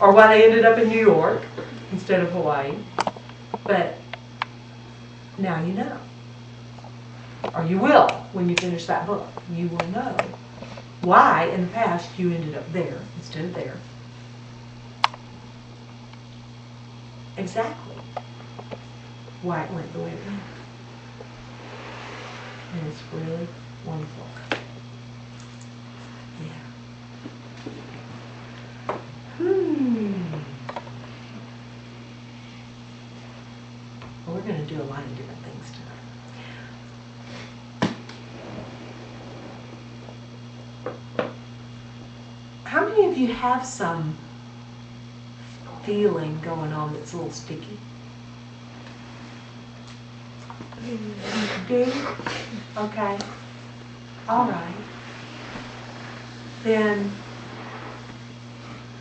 Or why they ended up in New York instead of Hawaii. But now you know. Or you will when you finish that book. You will know why in the past you ended up there instead of there. Exactly why it went the way it went. And it's really wonderful. Yeah. Well, we're going to do a lot of different things tonight. How many of you have some feeling going on that's a little sticky? Do? Okay. All right. Then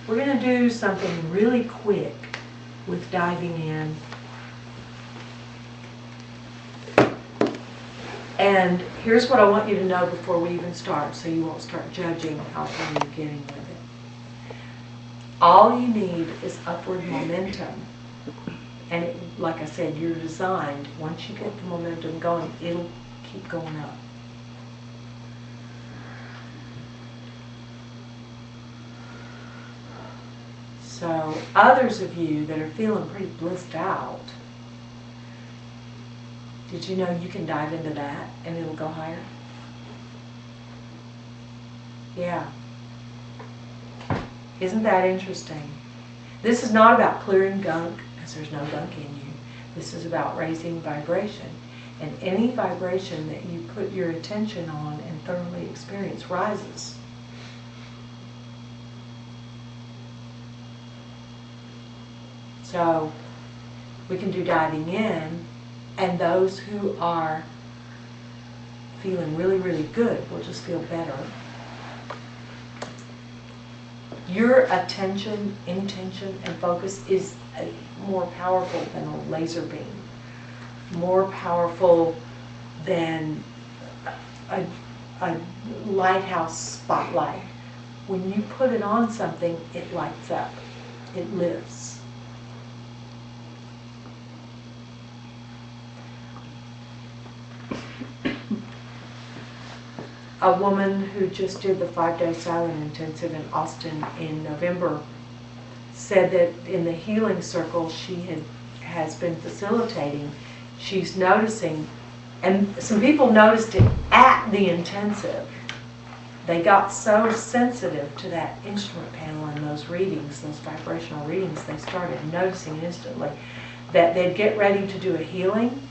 we're going to do something really quick with diving in. And here's what I want you to know before we even start, so you won't start judging how far you're getting with it. All you need is upward momentum. And it, like I said, you're designed, once you get the momentum going, it'll keep going up. So others of you that are feeling pretty blissed out, did you know you can dive into that and it'll go higher? Yeah. Isn't that interesting? This is not about clearing gunk, because there's no gunk in you. This is about raising vibration. And any vibration that you put your attention on and thoroughly experience rises. So we can do diving in, and those who are feeling really, really good will just feel better. Your attention, intention, and focus is more powerful than a laser beam, more powerful than a lighthouse spotlight. When you put it on something, it lights up, it lives. A woman who just did the 5-day silent intensive in Austin in November said that in the healing circle she has been facilitating, she's noticing, and some people noticed it at the intensive. They got so sensitive to that instrument panel and those readings, those vibrational readings, they started noticing instantly that they'd get ready to do a healing,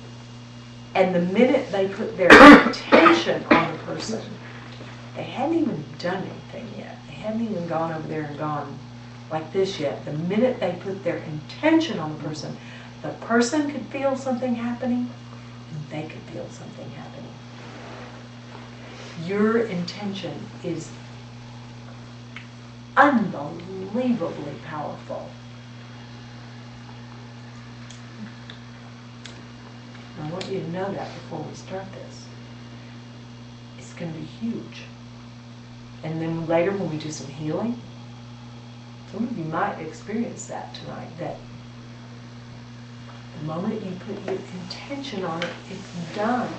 and the minute they put their attention on the person, they hadn't even done anything yet. They hadn't even gone over there and gone like this yet. The minute they put their intention on the person could feel something happening, and they could feel something happening. Your intention is unbelievably powerful. I want you to know that before we start this. It's going to be huge. And then later when we do some healing, some of you might experience that tonight, that the moment you put your intention on it, it's done.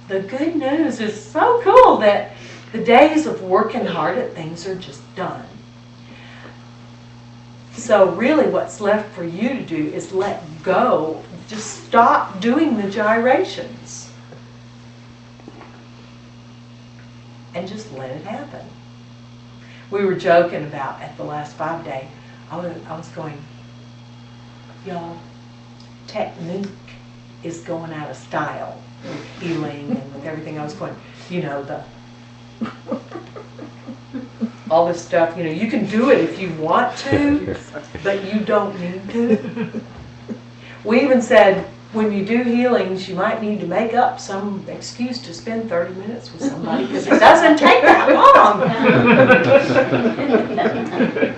The good news is so cool that the days of working hard at things are just done. So really what's left for you to do is let go. Just stop doing the gyrations. And just let it happen. We were joking about at the last 5-day, I was going, y'all, technique is going out of style with healing and with everything. I was going, you know, all this stuff, you know, you can do it if you want to, but you don't need to. We even said, when you do healings, you might need to make up some excuse to spend 30 minutes with somebody, because it doesn't take that long.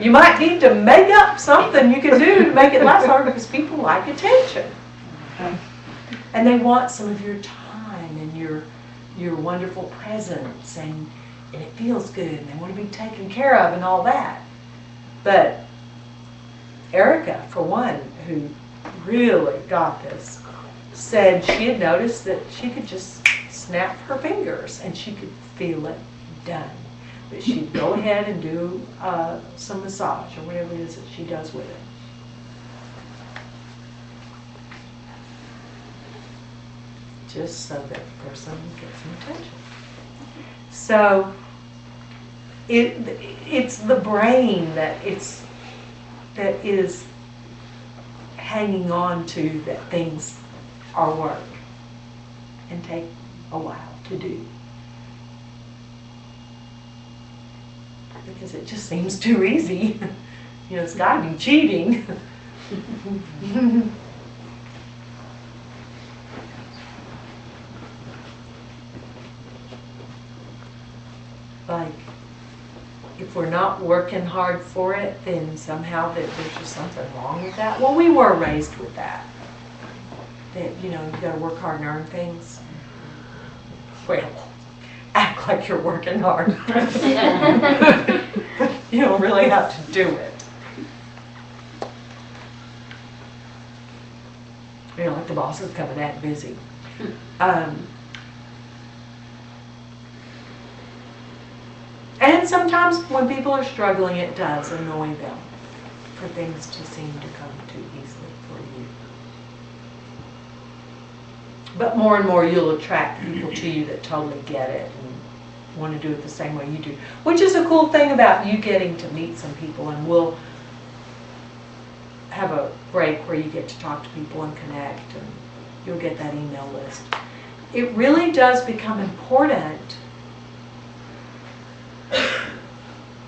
You might need to make up something you can do to make it last longer, because people like attention. And they want some of your time and your wonderful presence, and it feels good, and they want to be taken care of and all that. But Erica, for one, who really got this, said she had noticed that she could just snap her fingers and she could feel it done. But she'd go ahead and do some massage or whatever it is that she does with it. Just so that the person gets some attention. So it's the brain that is hanging on to that things are work and take a while to do. Because it just seems too easy. You know, it's got to be cheating. Like, if we're not working hard for it, then somehow there's just something wrong with that. Well, we were raised with that. That, you know, you got to work hard and earn things. Well, act like you're working hard. You don't really have to do it. You know, like the boss is coming that busy. And sometimes when people are struggling, it does annoy them for things to seem to come too easily for you. But more and more you'll attract people to you that totally get it and want to do it the same way you do. Which is a cool thing about you getting to meet some people, and we'll have a break where you get to talk to people and connect, and you'll get that email list. It really does become important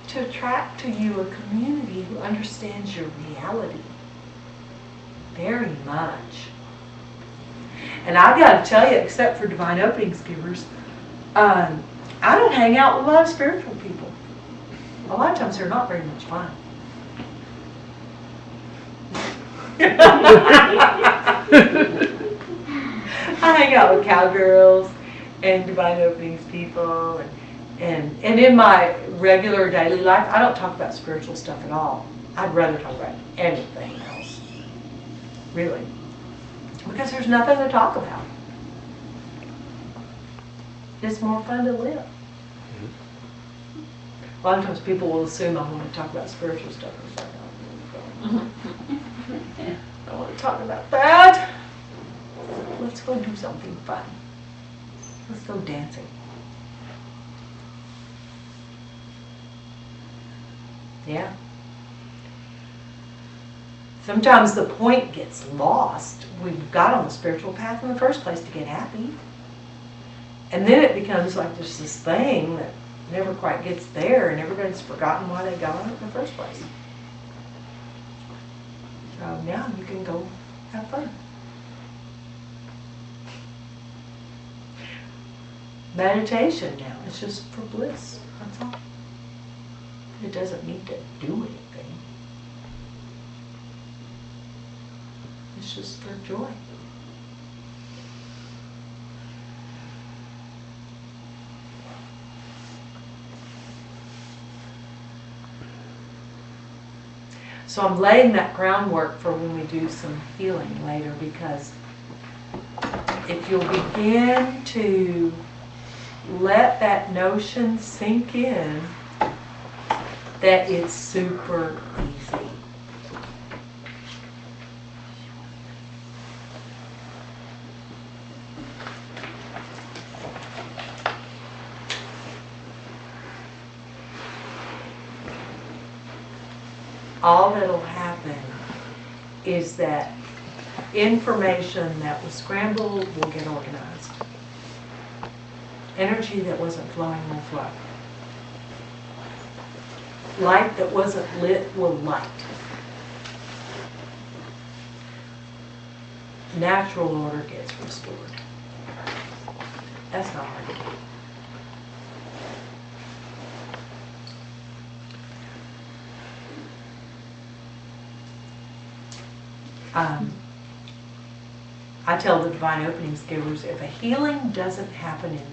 to attract to you a community who understands your reality very much. And I've got to tell you, except for divine openings givers, I don't hang out with a lot of spiritual people. A lot of times they're not very much fun. I hang out with cowgirls and divine openings people, and in my regular daily life, I don't talk about spiritual stuff at all. I'd rather talk about anything else, really, because there's nothing to talk about. It's more fun to live. A lot of times people will assume I want to talk about spiritual stuff. I don't want to talk about that. Let's go do something fun. Let's go dancing. Yeah. Sometimes the point gets lost. We've got on the spiritual path in the first place to get happy. And then it becomes like there's this thing that never quite gets there, and everybody's forgotten why they got on it in the first place. So now you can go have fun. Meditation now, it's just for bliss, that's all. It doesn't need to do anything. It's just for joy. So I'm laying that groundwork for when we do some healing later, because if you'll begin to let that notion sink in that it's super easy. All that'll happen is that information that was scrambled will get organized. Energy that wasn't flowing will flow. Light that wasn't lit will light. Natural order gets restored. That's not hard to do. I tell the divine openings givers, if a healing doesn't happen in